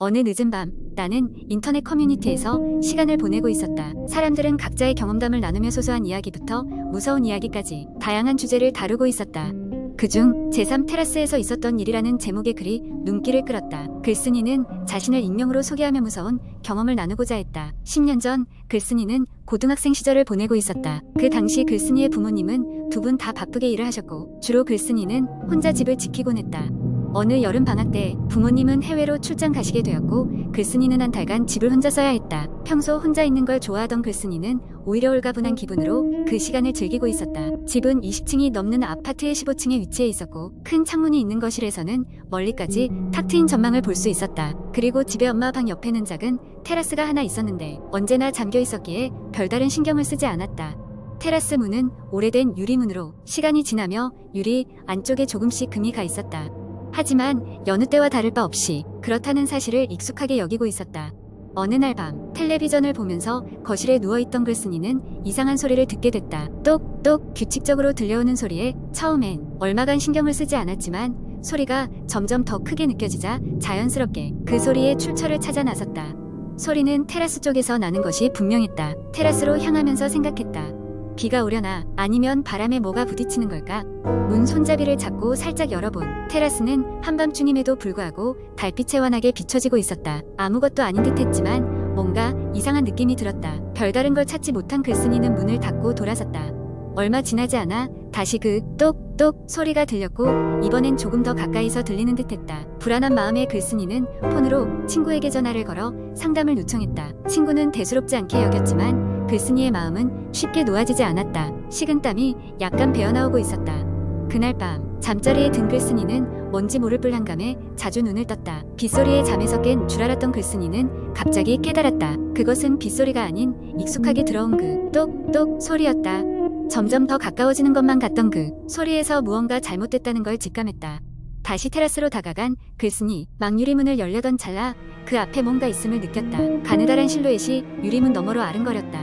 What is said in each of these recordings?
어느 늦은 밤, 나는 인터넷 커뮤니티에서 시간을 보내고 있었다. 사람들은 각자의 경험담을 나누며 소소한 이야기부터 무서운 이야기까지 다양한 주제를 다루고 있었다. 그중 제3테라스에서 있었던 일이라는 제목의 글이 눈길을 끌었다. 글쓴이는 자신을 익명으로 소개하며 무서운 경험을 나누고자 했다. 10년 전 글쓴이는 고등학생 시절을 보내고 있었다. 그 당시 글쓴이의 부모님은 두 분 다 바쁘게 일을 하셨고 주로 글쓴이는 혼자 집을 지키곤 했다. 어느 여름 방학 때 부모님은 해외로 출장 가시게 되었고 글쓴이는 한 달간 집을 혼자 써야 했다. 평소 혼자 있는 걸 좋아하던 글쓴이는 오히려 홀가분한 기분으로 그 시간을 즐기고 있었다. 집은 20층이 넘는 아파트의 15층에 위치해 있었고 큰 창문이 있는 거실에서는 멀리까지 탁 트인 전망을 볼 수 있었다. 그리고 집의 엄마 방 옆에는 작은 테라스가 하나 있었는데 언제나 잠겨 있었기에 별다른 신경을 쓰지 않았다. 테라스 문은 오래된 유리문으로 시간이 지나며 유리 안쪽에 조금씩 금이 가 있었다. 하지만 여느 때와 다를 바 없이 그렇다는 사실을 익숙하게 여기고 있었다. 어느 날 밤 텔레비전을 보면서 거실에 누워있던 글쓴이는 이상한 소리를 듣게 됐다. 똑똑 규칙적으로 들려오는 소리에 처음엔 얼마간 신경을 쓰지 않았지만 소리가 점점 더 크게 느껴지자 자연스럽게 그 소리의 출처를 찾아 나섰다. 소리는 테라스 쪽에서 나는 것이 분명했다. 테라스로 향하면서 생각했다. 비가 오려나 아니면 바람에 뭐가 부딪히는 걸까? 문 손잡이를 잡고 살짝 열어본 테라스는 한밤중임에도 불구하고 달빛에 환하게 비춰지고 있었다. 아무것도 아닌 듯 했지만 뭔가 이상한 느낌이 들었다. 별다른 걸 찾지 못한 글쓴이는 문을 닫고 돌아섰다. 얼마 지나지 않아 다시 그 똑똑 소리가 들렸고 이번엔 조금 더 가까이서 들리는 듯 했다. 불안한 마음에 글쓴이는 폰으로 친구에게 전화를 걸어 상담을 요청했다. 친구는 대수롭지 않게 여겼지만 글쓴이의 마음은 쉽게 놓아지지 않았다. 식은땀이 약간 배어나오고 있었다. 그날 밤 잠자리에 든 글쓴이는 뭔지 모를 불안감에 자주 눈을 떴다. 빗소리에 잠에서 깬 줄 알았던 글쓴이는 갑자기 깨달았다. 그것은 빗소리가 아닌 익숙하게 들어온 그 똑똑 소리였다. 점점 더 가까워지는 것만 같던 그 소리에서 무언가 잘못됐다는 걸 직감했다. 다시 테라스로 다가간 글쓴이 망유리문을 열려던 찰나 그 앞에 뭔가 있음을 느꼈다. 가느다란 실루엣이 유리문 너머로 아른거렸다.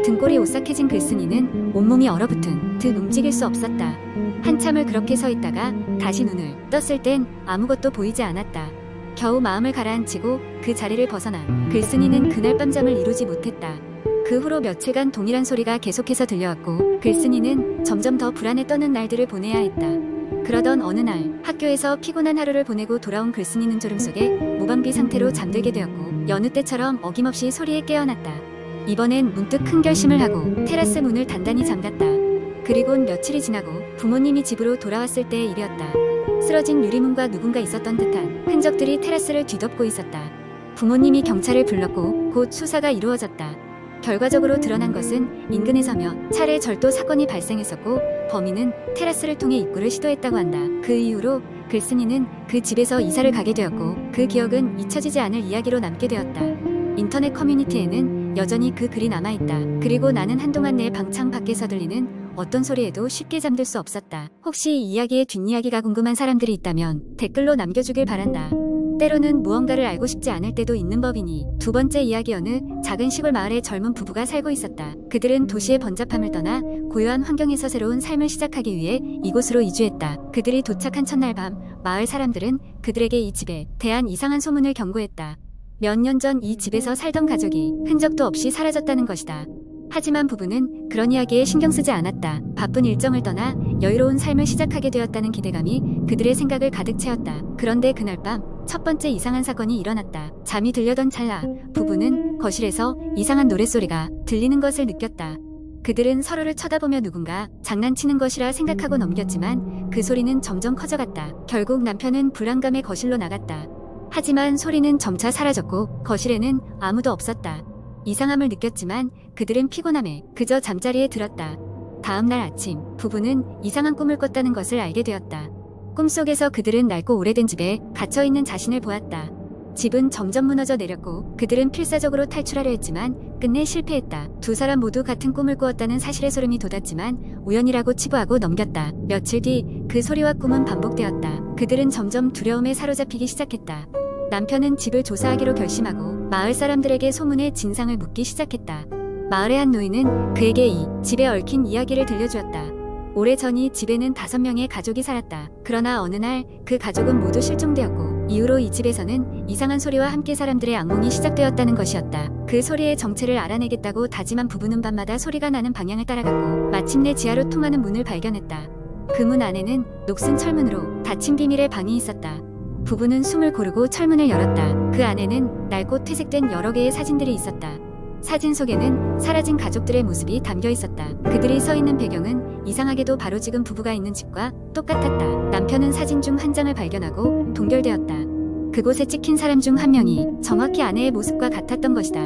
등골이 오싹해진 글쓴이는 온몸이 얼어붙은 듯 움직일 수 없었다. 한참을 그렇게 서 있다가 다시 눈을 떴을 땐 아무것도 보이지 않았다. 겨우 마음을 가라앉히고 그 자리를 벗어나 글쓴이는 그날 밤 잠을 이루지 못했다. 그 후로 며칠간 동일한 소리가 계속해서 들려왔고 글쓴이는 점점 더 불안에 떠는 날들을 보내야 했다. 그러던 어느 날 학교에서 피곤한 하루를 보내고 돌아온 글쓴이는 졸음 속에 무방비 상태로 잠들게 되었고 여느 때처럼 어김없이 소리에 깨어났다. 이번엔 문득 큰 결심을 하고 테라스 문을 단단히 잠갔다. 그리곤 며칠이 지나고 부모님이 집으로 돌아왔을 때의 일이었다. 쓰러진 유리문과 누군가 있었던 듯한 흔적들이 테라스를 뒤덮고 있었다. 부모님이 경찰을 불렀고 곧 수사가 이루어졌다. 결과적으로 드러난 것은 인근에 서며 차례 절도 사건이 발생했었고 범인은 테라스를 통해 입구를 시도했다고 한다. 그 이후로 글쓴이는 그 집에서 이사를 가게 되었고 그 기억은 잊혀지지 않을 이야기로 남게 되었다. 인터넷 커뮤니티에는 여전히 그 글이 남아있다. 그리고 나는 한동안 내 방창 밖에서 들리는 어떤 소리에도 쉽게 잠들 수 없었다. 혹시 이 이야기의 뒷이야기가 궁금한 사람들이 있다면 댓글로 남겨주길 바란다. 때로는 무언가를 알고 싶지 않을 때도 있는 법이니. 두 번째 이야기. 어느 작은 시골 마을에 젊은 부부가 살고 있었다. 그들은 도시의 번잡함을 떠나 고요한 환경에서 새로운 삶을 시작하기 위해 이곳으로 이주했다. 그들이 도착한 첫날 밤 마을 사람들은 그들에게 이 집에 대한 이상한 소문을 경고했다. 몇 년 전 이 집에서 살던 가족이 흔적도 없이 사라졌다는 것이다. 하지만 부부는 그런 이야기에 신경 쓰지 않았다. 바쁜 일정을 떠나 여유로운 삶을 시작하게 되었다는 기대감이 그들의 생각을 가득 채웠다. 그런데 그날 밤 첫 번째 이상한 사건이 일어났다. 잠이 들려던 찰나 부부는 거실에서 이상한 노랫소리가 들리는 것을 느꼈다. 그들은 서로를 쳐다보며 누군가 장난치는 것이라 생각하고 넘겼지만 그 소리는 점점 커져갔다. 결국 남편은 불안감에 거실로 나갔다. 하지만 소리는 점차 사라졌고 거실에는 아무도 없었다. 이상함을 느꼈지만 그들은 피곤함에 그저 잠자리에 들었다. 다음 날 아침 부부는 이상한 꿈을 꿨다는 것을 알게 되었다. 꿈속에서 그들은 낡고 오래된 집에 갇혀있는 자신을 보았다. 집은 점점 무너져 내렸고 그들은 필사적으로 탈출하려 했지만 끝내 실패했다. 두 사람 모두 같은 꿈을 꾸었다는 사실에 소름이 돋았지만 우연이라고 치부하고 넘겼다. 며칠 뒤 그 소리와 꿈은 반복되었다. 그들은 점점 두려움에 사로잡히기 시작했다. 남편은 집을 조사하기로 결심하고 마을 사람들에게 소문의 진상을 묻기 시작했다. 마을의 한 노인은 그에게 이 집에 얽힌 이야기를 들려주었다. 오래전 이 집에는 5명의 가족이 살았다. 그러나 어느 날 그 가족은 모두 실종되었고 이후로 이 집에서는 이상한 소리와 함께 사람들의 악몽이 시작되었다는 것이었다. 그 소리의 정체를 알아내겠다고 다짐한 부부는 밤마다 소리가 나는 방향을 따라갔고 마침내 지하로 통하는 문을 발견했다. 그 문 안에는 녹슨 철문으로 닫힌 비밀의 방이 있었다. 부부는 숨을 고르고 철문을 열었다. 그 안에는 낡고 퇴색된 여러 개의 사진들이 있었다. 사진 속에는 사라진 가족들의 모습이 담겨 있었다. 그들이 서 있는 배경은 이상하게도 바로 지금 부부가 있는 집과 똑같았다. 남편은 사진 중 한 장을 발견하고 동결되었다. 그곳에 찍힌 사람 중 한 명이 정확히 아내의 모습과 같았던 것이다.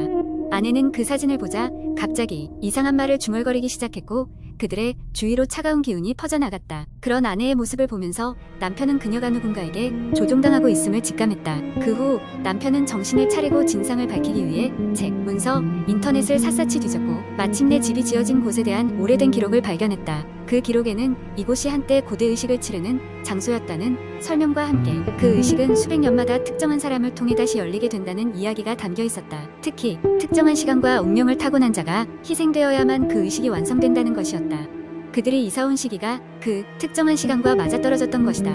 아내는 그 사진을 보자 갑자기 이상한 말을 중얼거리기 시작했고 그들의 주위로 차가운 기운이 퍼져나갔다. 그런 아내의 모습을 보면서 남편은 그녀가 누군가에게 조종당하고 있음을 직감했다. 그 후 남편은 정신을 차리고 진상을 밝히기 위해 책, 문서, 인터넷을 샅샅이 뒤졌고 마침내 집이 지어진 곳에 대한 오래된 기록을 발견했다. 그 기록에는 이곳이 한때 고대 의식을 치르는 장소였다는 설명과 함께 그 의식은 수백 년마다 특정한 사람을 통해 다시 열리게 된다는 이야기가 담겨 있었다. 특히 특정한 시간과 운명을 타고난 자가 희생되어야만 그 의식이 완성된다는 것이었다. 그들이 이사온 시기가 그 특정한 시간과 맞아떨어졌던 것이다.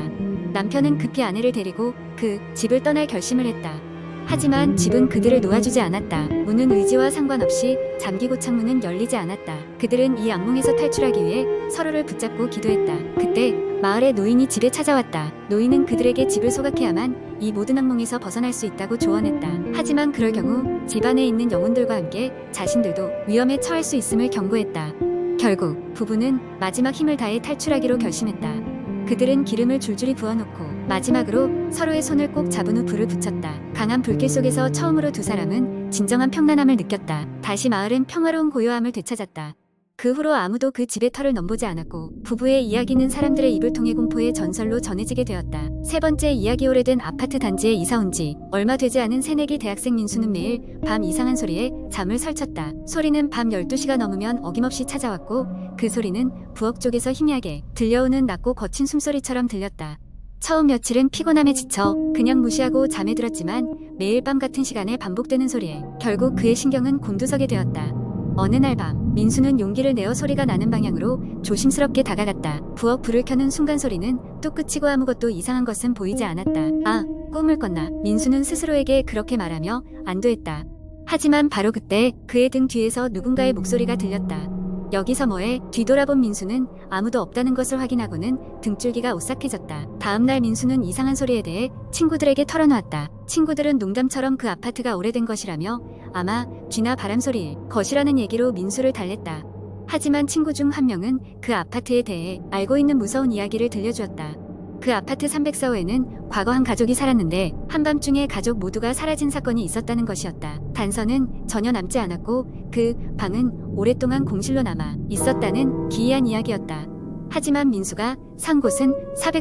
남편은 급히 아내를 데리고 그 집을 떠날 결심을 했다. 하지만 집은 그들을 놓아주지 않았다. 문은 의지와 상관없이 잠기고 창문은 열리지 않았다. 그들은 이 악몽에서 탈출하기 위해 서로를 붙잡고 기도했다. 그때 마을의 노인이 집에 찾아왔다. 노인은 그들에게 집을 소각해야만 이 모든 악몽에서 벗어날 수 있다고 조언했다. 하지만 그럴 경우 집 안에 있는 영혼들과 함께 자신들도 위험에 처할 수 있음을 경고했다. 결국 부부는 마지막 힘을 다해 탈출하기로 결심했다. 그들은 기름을 줄줄이 부어놓고 마지막으로 서로의 손을 꼭 잡은 후 불을 붙였다. 강한 불길 속에서 처음으로 두 사람은 진정한 평안함을 느꼈다. 다시 마을은 평화로운 고요함을 되찾았다. 그 후로 아무도 그 집의 털을 넘보지 않았고 부부의 이야기는 사람들의 입을 통해 공포의 전설로 전해지게 되었다. 세 번째 이야기. 오래된 아파트 단지에 이사온 지 얼마 되지 않은 새내기 대학생 민수는 매일 밤 이상한 소리에 잠을 설쳤다. 소리는 밤 12시가 넘으면 어김없이 찾아왔고 그 소리는 부엌 쪽에서 희미하게 들려오는 낮고 거친 숨소리처럼 들렸다. 처음 며칠은 피곤함에 지쳐 그냥 무시하고 잠에 들었지만 매일 밤 같은 시간에 반복되는 소리에 결국 그의 신경은 곤두서게 되었다. 어느 날 밤 민수는 용기를 내어 소리가 나는 방향으로 조심스럽게 다가갔다. 부엌 불을 켜는 순간 소리는 뚝 그치고 아무것도 이상한 것은 보이지 않았다. 아, 꿈을 꿨나? 민수는 스스로에게 그렇게 말하며 안도했다. 하지만 바로 그때 그의 등 뒤에서 누군가의 목소리가 들렸다. 여기서 뭐해? 뒤돌아본 민수는 아무도 없다는 것을 확인하고는 등줄기가 오싹해졌다. 다음날 민수는 이상한 소리에 대해 친구들에게 털어놓았다. 친구들은 농담처럼 그 아파트가 오래된 것이라며 아마 쥐나 바람소리일 것이라는 얘기로 민수를 달랬다. 하지만 친구 중 한 명은 그 아파트에 대해 알고 있는 무서운 이야기를 들려주었다. 그 아파트 304호에는 과거 한 가족이 살았는데 한밤중에 가족 모두가 사라진 사건이 있었다는 것이었다. 단서는 전혀 남지 않았고 그 방은 오랫동안 공실로 남아 있었다는 기이한 이야기였다. 하지만 민수가 산 곳은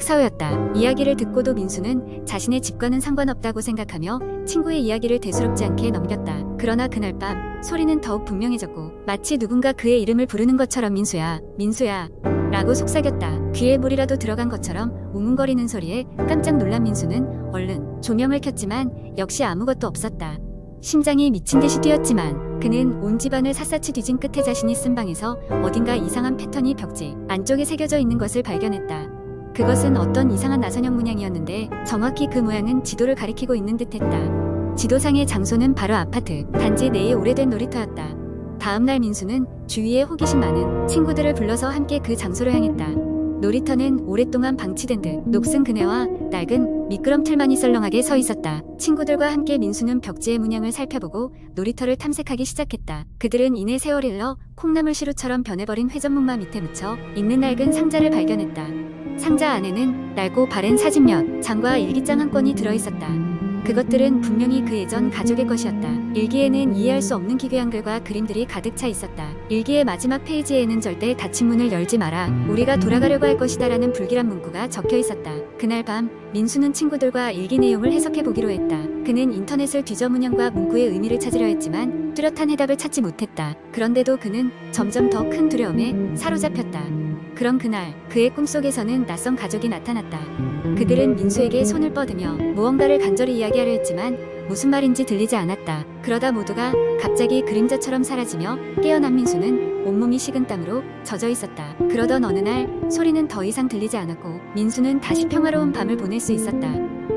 404호였다. 이야기를 듣고도 민수는 자신의 집과는 상관없다고 생각하며 친구의 이야기를 대수롭지 않게 넘겼다. 그러나 그날 밤 소리는 더욱 분명해졌고 마치 누군가 그의 이름을 부르는 것처럼 민수야, 민수야 라고 속삭였다. 귀에 물이라도 들어간 것처럼 우문거리는 소리에 깜짝 놀란 민수는 얼른 조명을 켰지만 역시 아무것도 없었다. 심장이 미친 듯이 뛰었지만 그는 온 집안을 샅샅이 뒤진 끝에 자신이 쓴 방에서 어딘가 이상한 패턴이 벽지 안쪽에 새겨져 있는 것을 발견했다. 그것은 어떤 이상한 나선형 문양이었는데 정확히 그 모양은 지도를 가리키고 있는 듯했다. 지도상의 장소는 바로 아파트 단지 내의 오래된 놀이터였다. 다음날 민수는 주위에 호기심 많은 친구들을 불러서 함께 그 장소로 향했다. 놀이터는 오랫동안 방치된 듯 녹슨 그네와 낡은 미끄럼틀만이 썰렁하게 서 있었다. 친구들과 함께 민수는 벽지의 문양을 살펴보고 놀이터를 탐색하기 시작했다. 그들은 이내 세월이 흘러 콩나물 시루처럼 변해버린 회전목마 밑에 묻혀 있는 낡은 상자를 발견했다. 상자 안에는 낡고 바랜 사진몇, 장과 일기장 한 권이 들어있었다. 그것들은 분명히 그 예전 가족의 것이었다. 일기에는 이해할 수 없는 기괴한 글과 그림들이 가득 차 있었다. 일기의 마지막 페이지에는 절대 닫힌 문을 열지 마라. 우리가 돌아가려고 할 것이다 라는 불길한 문구가 적혀 있었다. 그날 밤 민수는 친구들과 일기 내용을 해석해 보기로 했다. 그는 인터넷을 뒤져 문양과 문구의 의미를 찾으려 했지만 뚜렷한 해답을 찾지 못했다. 그런데도 그는 점점 더 큰 두려움에 사로잡혔다. 그런 그날 그의 꿈속에서는 낯선 가족이 나타났다. 그들은 민수에게 손을 뻗으며 무언가를 간절히 이야기하려 했지만 무슨 말인지 들리지 않았다. 그러다 모두가 갑자기 그림자처럼 사라지며 깨어난 민수는 온몸이 식은 땀으로 젖어 있었다. 그러던 어느 날 소리는 더 이상 들리지 않았고 민수는 다시 평화로운 밤을 보낼 수 있었다.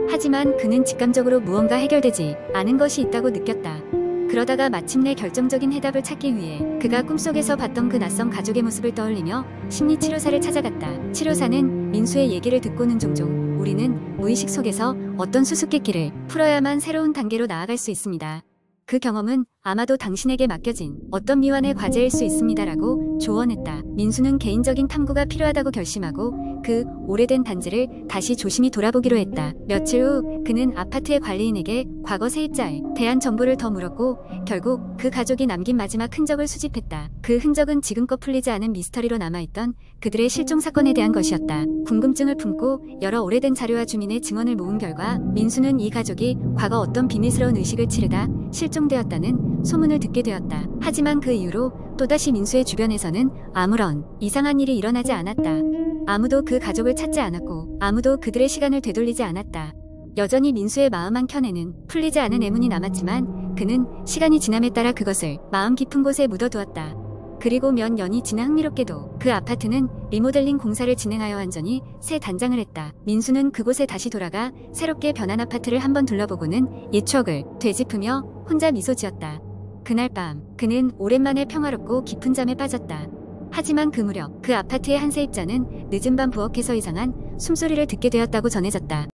하지만 그는 직감적으로 무언가 해결되지 않은 것이 있다고 느꼈다. 그러다가 마침내 결정적인 해답을 찾기 위해 그가 꿈속에서 봤던 그 낯선 가족의 모습을 떠올리며 심리치료사를 찾아갔다. 치료사는 민수의 얘기를 듣고는 종종 우리는 무의식 속에서 어떤 수수께끼를 풀어야만 새로운 단계로 나아갈 수 있습니다. 그 경험은 아마도 당신에게 맡겨진 어떤 미완의 과제일 수 있습니다라고 조언했다. 민수는 개인적인 탐구가 필요하다고 결심하고 그 오래된 단지를 다시 조심히 돌아보기로 했다. 며칠 후 그는 아파트의 관리인에게 과거 세입자에 대한 정보를 더 물었고 결국 그 가족이 남긴 마지막 흔적을 수집했다. 그 흔적은 지금껏 풀리지 않은 미스터리로 남아있던 그들의 실종 사건에 대한 것이었다. 궁금증을 품고 여러 오래된 자료와 주민의 증언을 모은 결과 민수는 이 가족이 과거 어떤 비밀스러운 의식을 치르다 실종되었다는 소문을 듣게 되었다. 하지만 그 이후로 또다시 민수의 주변에서는 아무런 이상한 일이 일어나지 않았다. 아무도 그 가족을 찾지 않았고 아무도 그들의 시간을 되돌리지 않았다. 여전히 민수의 마음 한켠에는 풀리지 않은 애문이 남았지만 그는 시간이 지남에 따라 그것을 마음 깊은 곳에 묻어두었다. 그리고 몇 년이 지나 흥미롭게도 그 아파트는 리모델링 공사를 진행하여 완전히 새 단장을 했다. 민수는 그곳에 다시 돌아가 새롭게 변한 아파트를 한번 둘러보고는 옛 추억을 되짚으며 혼자 미소 지었다. 그날 밤 그는 오랜만에 평화롭고 깊은 잠에 빠졌다. 하지만 그 무렵 그 아파트의 한 세입자는 늦은 밤 부엌에서 이상한 숨소리를 듣게 되었다고 전해졌다.